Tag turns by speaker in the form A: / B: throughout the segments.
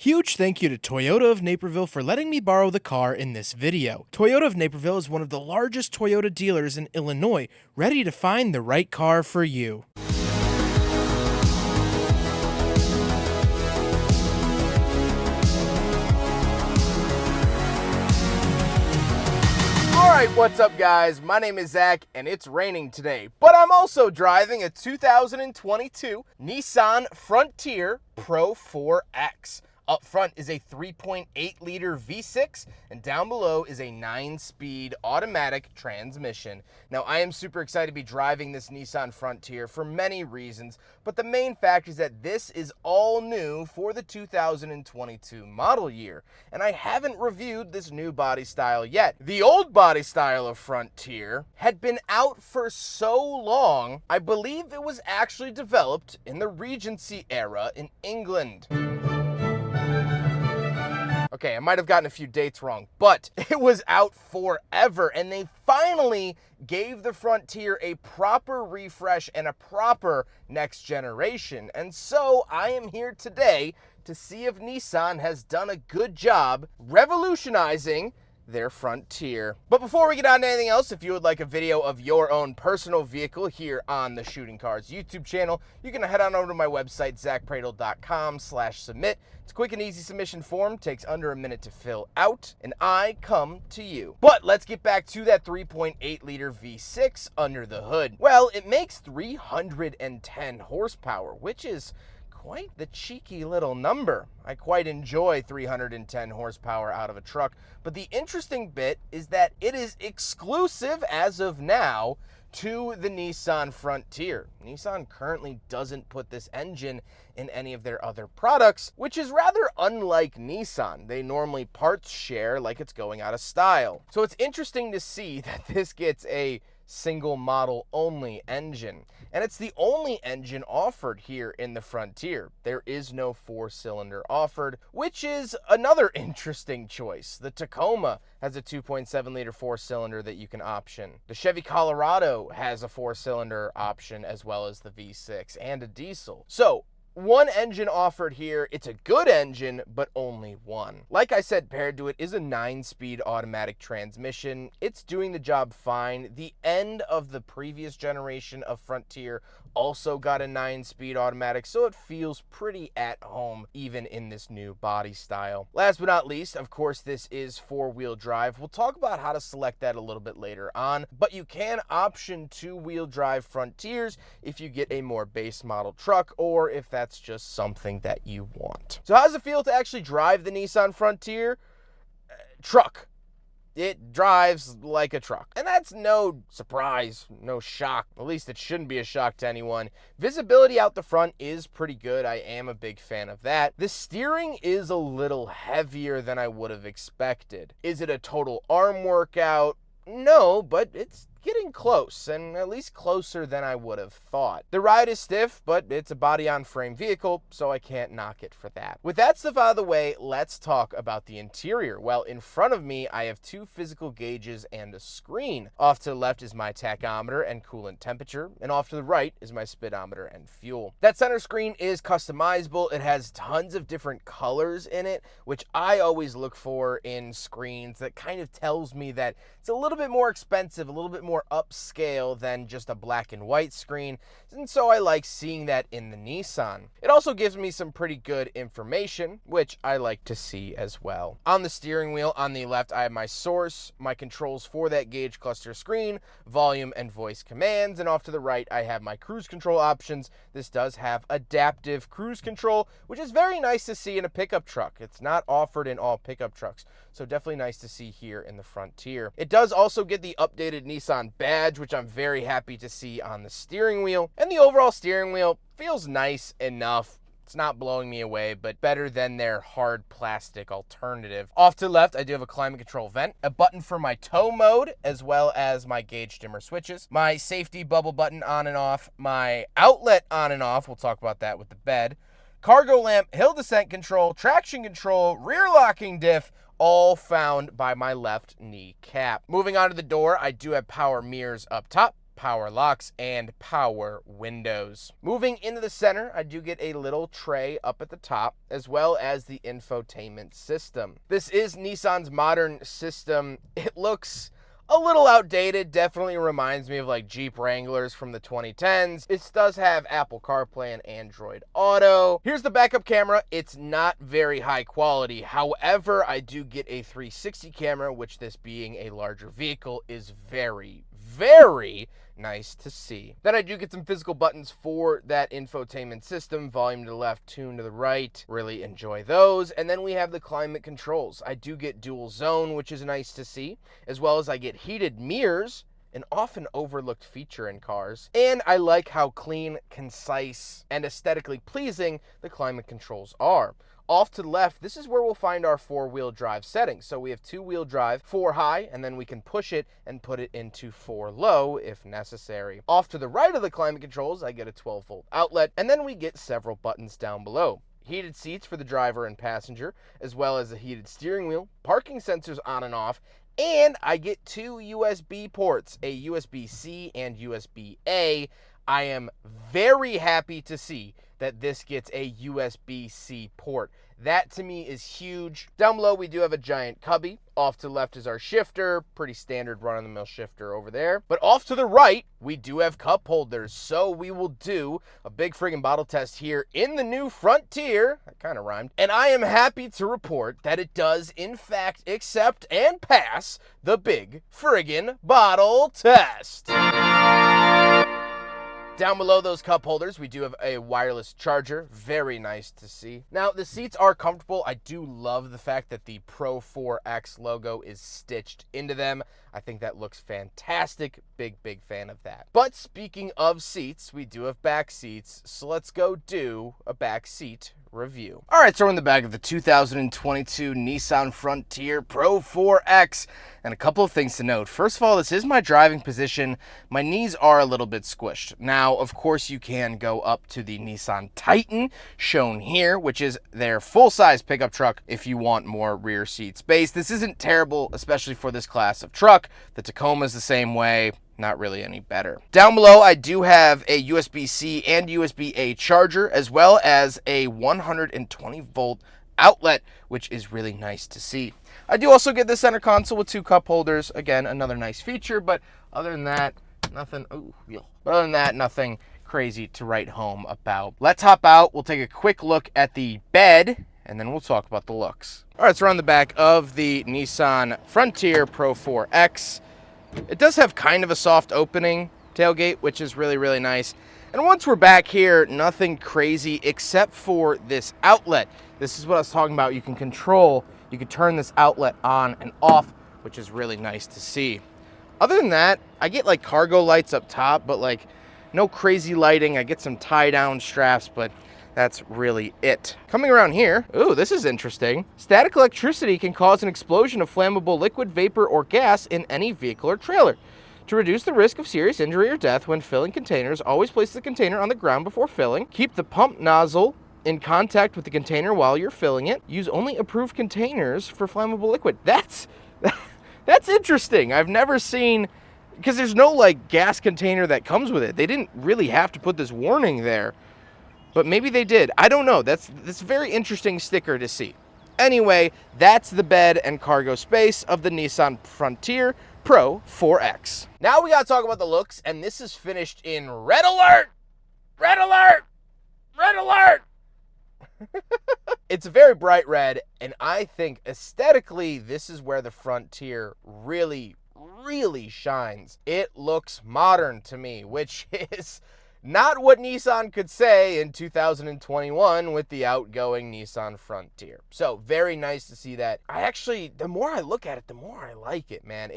A: Huge thank you to Toyota of Naperville for letting me borrow the car in this video. Toyota of Naperville is one of the largest Toyota dealers in Illinois, ready to find the right car for you.
B: Alright, what's up guys? My name is Zach and it's raining today, but I'm also driving a 2022 Nissan Frontier Pro-4X. Up front is a 3.8 liter V6 and down below is a 9-speed automatic transmission. Now I am super excited to be driving this Nissan Frontier for many reasons, but the main fact is that this is all new for the 2022 model year, and I haven't reviewed this new body style yet. The old body style of Frontier had been out for so long, I believe it was actually developed in the Regency era in England. Okay, I might have gotten a few dates wrong, but it was out forever, and they finally gave the Frontier a proper refresh and a proper next generation. And so I am here today to see if Nissan has done a good job revolutionizing their Frontier. But before we get on to anything else, if you would like a video of your own personal vehicle here on the Shooting Cars YouTube channel, you can head on over to my website, zackpradel.com/submit. It's a quick and easy submission form, takes under a minute to fill out, and I come to you. But let's get back to that 3.8 liter V6 under the hood. Well, it makes 310 horsepower, which is quite the cheeky little number. I quite enjoy 310 horsepower out of a truck, but the interesting bit is that it is exclusive as of now to the Nissan Frontier. Nissan currently doesn't put this engine in any of their other products, which is rather unlike Nissan. They normally parts share like it's going out of style. So it's interesting to see that this gets a single model only engine, and it's the only engine offered here in the Frontier. There is no 4-cylinder offered, which is another interesting choice. The Tacoma has a 2.7 liter 4-cylinder that you can option. The Chevy Colorado has a 4-cylinder option as well as the V6 and a diesel. So one engine offered here. It's a good engine, but only one. Like I said, paired to it is a 9-speed automatic transmission. It's doing the job fine. The end of the previous generation of Frontier also got a 9-speed automatic, so it feels pretty at home even in this new body style. Last but not least, of course, this is 4-wheel drive. We'll talk about how to select that a little bit later on, but you can option 2-wheel drive Frontiers if you get a more base model truck, or if that's just something that you want. So how does it feel to actually drive the Nissan Frontier? Truck. It drives like a truck. And that's no surprise, no shock. At least it shouldn't be a shock to anyone. Visibility out the front is pretty good. I am a big fan of that. The steering is a little heavier than I would have expected. Is it a total arm workout? No, but it's getting close, and at least closer than I would have thought. The ride is stiff, but it's a body-on-frame vehicle, so I can't knock it for that. With that stuff out of the way, let's talk about the interior. Well, in front of me, I have 2 physical gauges and a screen. Off to the left is my tachometer and coolant temperature, and off to the right is my speedometer and fuel. That center screen is customizable. It has tons of different colors in it, which I always look for in screens. That kind of tells me that it's a little bit more expensive, a little bit more upscale than just a black and white screen, and so I like seeing that in the Nissan. It also gives me some pretty good information, which I like to see as well. On the steering wheel on the left, I have my source, my controls for that gauge cluster screen, volume and voice commands, and off to the right, I have my cruise control options. This does have adaptive cruise control, which is very nice to see in a pickup truck. It's not offered in all pickup trucks, so definitely nice to see here in the Frontier. It does also get the updated Nissan badge, which I'm very happy to see on the steering wheel. And the overall steering wheel feels nice enough. It's not blowing me away, but better than their hard plastic alternative. Off to the left, I do have a climate control vent, a button for my tow mode, as well as my gauge dimmer switches, my safety bubble button on and off, my outlet on and off. We'll talk about that with the bed. Cargo lamp, hill descent control, traction control, rear locking diff, all found by my left knee cap. Moving on to the door, I do have power mirrors up top, power locks and power windows. Moving into the center, I do get a little tray up at the top, as well as the infotainment system. This is Nissan's modern system. It looks a little outdated, definitely reminds me of like Jeep Wranglers from the 2010s. It does have Apple CarPlay and Android Auto. Here's the backup camera. It's not very high quality. However, I do get a 360 camera, which, this being a larger vehicle, is very, very nice to see. Then I do get some physical buttons for that infotainment system, volume to the left, tune to the right. Really enjoy those. And then we have the climate controls. I do get dual zone, which is nice to see, as well as I get heated mirrors, an often overlooked feature in cars. And I like how clean, concise, and aesthetically pleasing the climate controls are. Off to the left, this is where we'll find our 4-wheel drive settings. So we have 2-wheel drive, 4 high, and then we can push it and put it into 4 low if necessary. Off to the right of the climate controls, I get a 12-volt outlet, and then we get several buttons down below. Heated seats for the driver and passenger, as well as a heated steering wheel, parking sensors on and off, and I get 2 USB ports, a USB-C and USB-A. I am very happy to see that this gets a USB-C port. That to me is huge. Down below we do have a giant cubby. Off to the left is our shifter, pretty standard run-of-the-mill shifter over there. But off to the right, we do have cup holders. So we will do a big friggin' bottle test here in the new Frontier. That kind of rhymed. And I am happy to report that it does in fact accept and pass the big friggin' bottle test. Down below those cup holders, we do have a wireless charger. Very nice to see. Now, the seats are comfortable. I do love the fact that the PRO-4X logo is stitched into them. I think that looks fantastic. Big, big fan of that. But speaking of seats, we do have back seats. So let's go do a back seat review. All right, so we're in the back of the 2022 Nissan Frontier PRO-4X. And a couple of things to note. First of all, this is my driving position. My knees are a little bit squished. Now, of course, you can go up to the Nissan Titan, shown here, which is their full-size pickup truck if you want more rear seat space. This isn't terrible, especially for this class of truck. The Tacoma is the same way. Not really any better. Down below, I do have a USB-C and USB-A charger, as well as a 120-volt outlet, which is really nice to see. I do also get the center console with 2 cup holders. Again, another nice feature, but other than that, nothing. But other than that, nothing crazy to write home about. Let's hop out. We'll take a quick look at the bed, and then we'll talk about the looks. All right, so we're on the back of the Nissan Frontier PRO-4X. It does have kind of a soft opening tailgate, which is really, really nice. And once we're back here, nothing crazy except for this outlet. This is what I was talking about. You can control, you can turn this outlet on and off, which is really nice to see. Other than that, I get like cargo lights up top, but like no crazy lighting. I get some tie-down straps, but that's really it. Coming around here, ooh, this is interesting. Static electricity can cause an explosion of flammable liquid, vapor, or gas in any vehicle or trailer. To reduce the risk of serious injury or death when filling containers, always place the container on the ground before filling. Keep the pump nozzle in contact with the container while you're filling it. Use only approved containers for flammable liquid. That's interesting. I've never seen, because there's no like gas container that comes with it. They didn't really have to put this warning there. But maybe they did. I don't know. That's a very interesting sticker to see. Anyway, that's the bed and cargo space of the Nissan Frontier PRO-4X. Now we got to talk about the looks, and this is finished in red alert! Red alert! Red alert! It's a very bright red, and I think aesthetically, this is where the Frontier really, really shines. It looks modern to me, which is not what Nissan could say in 2021 with the outgoing Nissan Frontier. So very nice to see that. The more I look at it, the more I like it, man.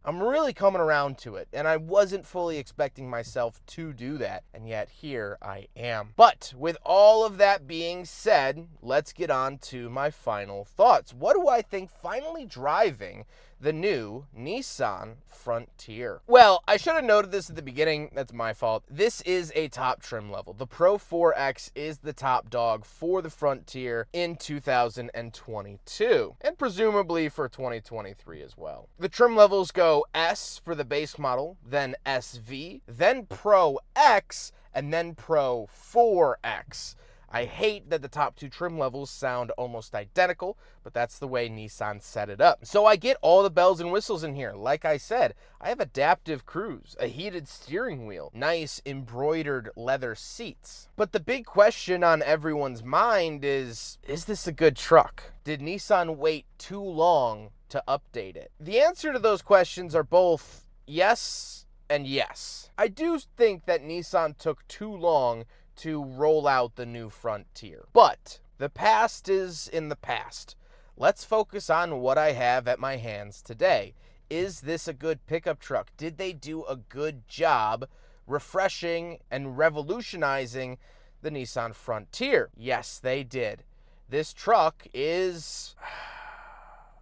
B: I'm really coming around to it, and I wasn't fully expecting myself to do that, and yet here I am. But with all of that being said, let's get on to my final thoughts. What do I think finally driving the new Nissan Frontier. Well, I should have noted this at the beginning. That's my fault. This is a top trim level. The PRO-4X is the top dog for the Frontier in 2022, and presumably for 2023 as well. The trim levels go S for the base model, then SV, then PRO-X, and then PRO-4X. I hate that the top two trim levels sound almost identical, but that's the way Nissan set it up. So I get all the bells and whistles in here. Like I said, I have adaptive cruise, a heated steering wheel, nice embroidered leather seats. But the big question on everyone's mind is this a good truck? Did Nissan wait too long to update it? The answer to those questions are both yes and yes. I do think that Nissan took too long to roll out the new Frontier. But the past is in the past. Let's focus on what I have at my hands today. Is this a good pickup truck? Did they do a good job refreshing and revolutionizing the Nissan Frontier? Yes, they did. This truck is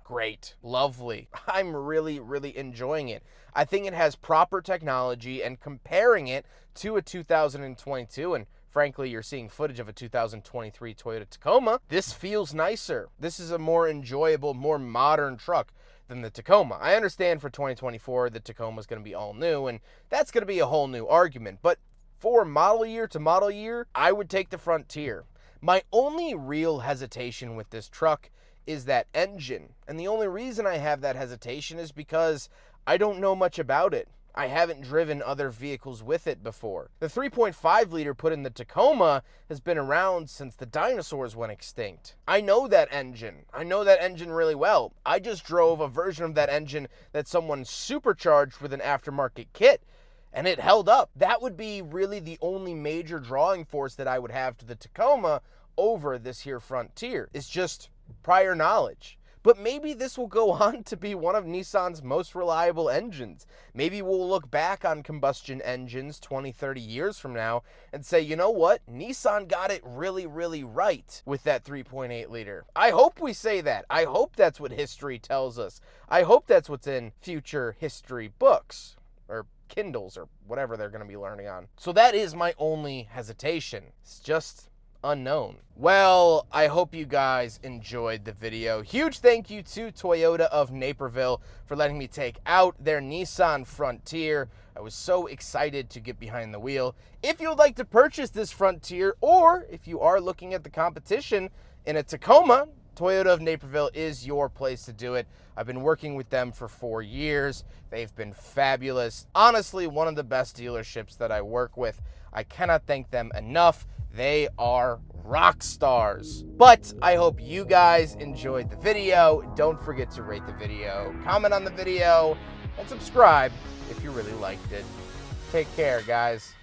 B: great, lovely. I'm really enjoying it. I think it has proper technology, and comparing it to a 2022, and frankly, you're seeing footage of a 2023 Toyota Tacoma, this feels nicer. This is a more enjoyable, more modern truck than the Tacoma. I understand for 2024, the Tacoma is going to be all new, and that's going to be a whole new argument. But for model year to model year, I would take the Frontier. My only real hesitation with this truck is that engine. And the only reason I have that hesitation is because I don't know much about it. I haven't driven other vehicles with it before. The 3.5 liter put in the Tacoma has been around since the dinosaurs went extinct. I know that engine. I know that engine really well. I just drove a version of that engine that someone supercharged with an aftermarket kit, and it held up. That would be really the only major drawing force that I would have to the Tacoma over this here Frontier. It's just prior knowledge. But maybe this will go on to be one of Nissan's most reliable engines. Maybe we'll look back on combustion engines 20, 30 years from now and say, you know what? Nissan got it really right with that 3.8 liter. I hope we say that. I hope that's what history tells us. I hope that's what's in future history books or Kindles or whatever they're going to be learning on. So that is my only hesitation. It's just unknown. Well, I hope you guys enjoyed the video. Huge thank you to Toyota of Naperville for letting me take out their Nissan Frontier. I was so excited to get behind the wheel. If you would like to purchase this Frontier, or if you are looking at the competition in a Tacoma, Toyota of Naperville is your place to do it. I've been working with them for 4 years. They've been fabulous. Honestly, one of the best dealerships that I work with. I cannot thank them enough. They are rock stars. But I hope you guys enjoyed the video. Don't forget to rate the video, comment on the video, and subscribe if you really liked it. Take care, guys.